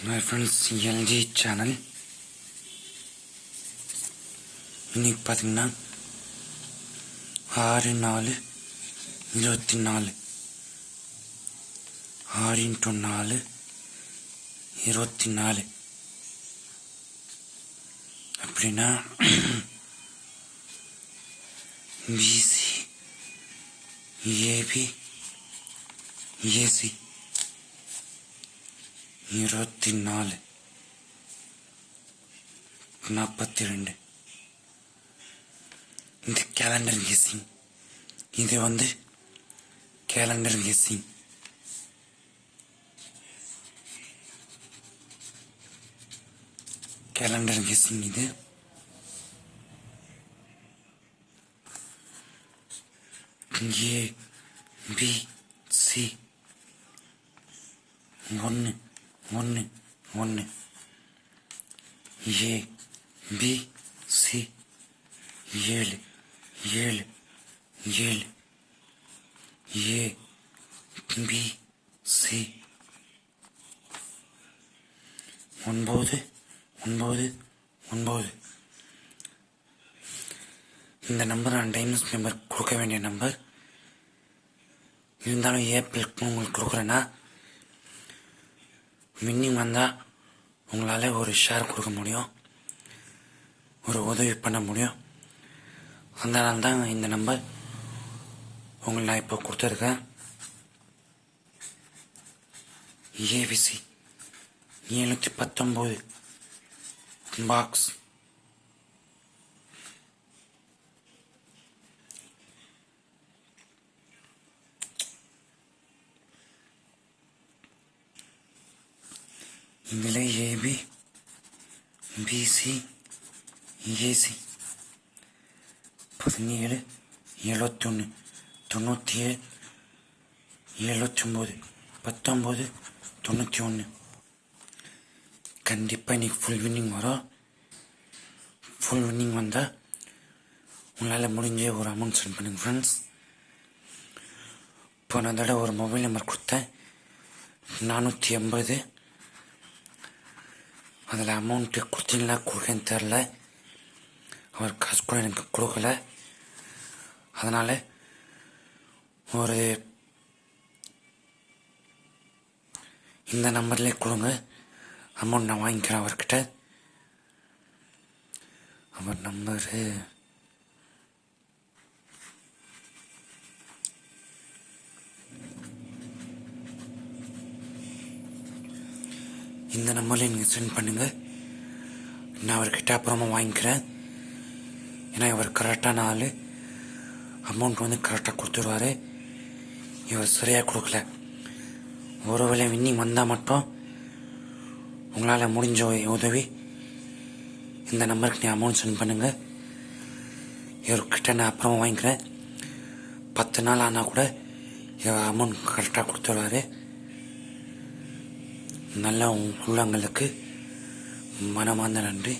My friends, LG channel இன்னைக்கு பார்த்தீங்கன்னா 6/4/24 6 × 4 24 அப்படின்னா பிசி ஏபி ஏசி 24 42 இந்த கேலண்டர் கெஸ்ஸிங் இது கேலண்டர் கெஸ்ஸிங் இது ஏ பி சி 1 1 1 ஏ பி சி 7 7 7 ஏ பி சி 9 9 9 இந்த நம்பர் நான் டைமண்ட்ஸ் மெம்பர் கொடுக்க வேண்டிய நம்பர். இருந்தாலும் ஏப்ரல் உங்களுக்கு கொடுக்குறேன்னா வின்னிங் வந்தால் உங்களால் ஒரு ஷேர் கொடுக்க முடியும், ஒரு உதவி பண்ண முடியும். அதனால தான் இந்த நம்பர் உங்களுக்கு நான் இப்போ கொடுத்துருக்கேன். ஏபிசி 719 பாக்ஸ் இதில் ஏபி பிசி ஏசி 17 71 97 79 19 91. கண்டிப்பாக இன்றைக்கி ஃபுல் வின்னிங் வரும். ஃபுல் வின்னிங் வந்தால் உங்களால் முடிஞ்ச ஒரு அமௌண்ட் சென்ட் பண்ணுங்க ஃப்ரெண்ட்ஸ். போன தடவை ஒரு மொபைல் நம்பர் கொடுத்தேன் 480. அதில் அமௌண்ட்டு கொடுத்தீங்களா கொடுக்கன்னு தெரில. அவர் காசு கூட எனக்கு கொடுக்கல. அதனால் ஒரு இந்த நம்பர்லேயே கொடுங்க, அமௌண்ட் நான் வாங்கிக்கிறேன் அவர்கிட்ட. அவர் நம்பரு இந்த நம்பர்லேயே நீங்கள் சென்ட் பண்ணுங்கள். நான் அவர்கிட்ட அப்புறமா வாங்கிக்கிறேன். ஏன்னா இவர் கரெக்டான ஆள், அமௌண்ட் கரெக்டாக கொடுத்துருவார். இவர் சரியாக கொடுக்கல. ஒரு வேளை வின்னிங் வந்தால் மட்டும் உங்களால் முடிஞ்ச உதவி இந்த நம்பருக்கு நீ அமௌண்ட் சென்ட் பண்ணுங்கள். இவர்கிட்ட நான் அப்புறமா வாங்கிக்கிறேன். 10 நாள் ஆனால் கூட இவர் அமௌண்ட் கரெக்டாக கொடுத்துருவார். நல்ல உள்ளங்களுக்கு மனமார்ந்த நன்றி.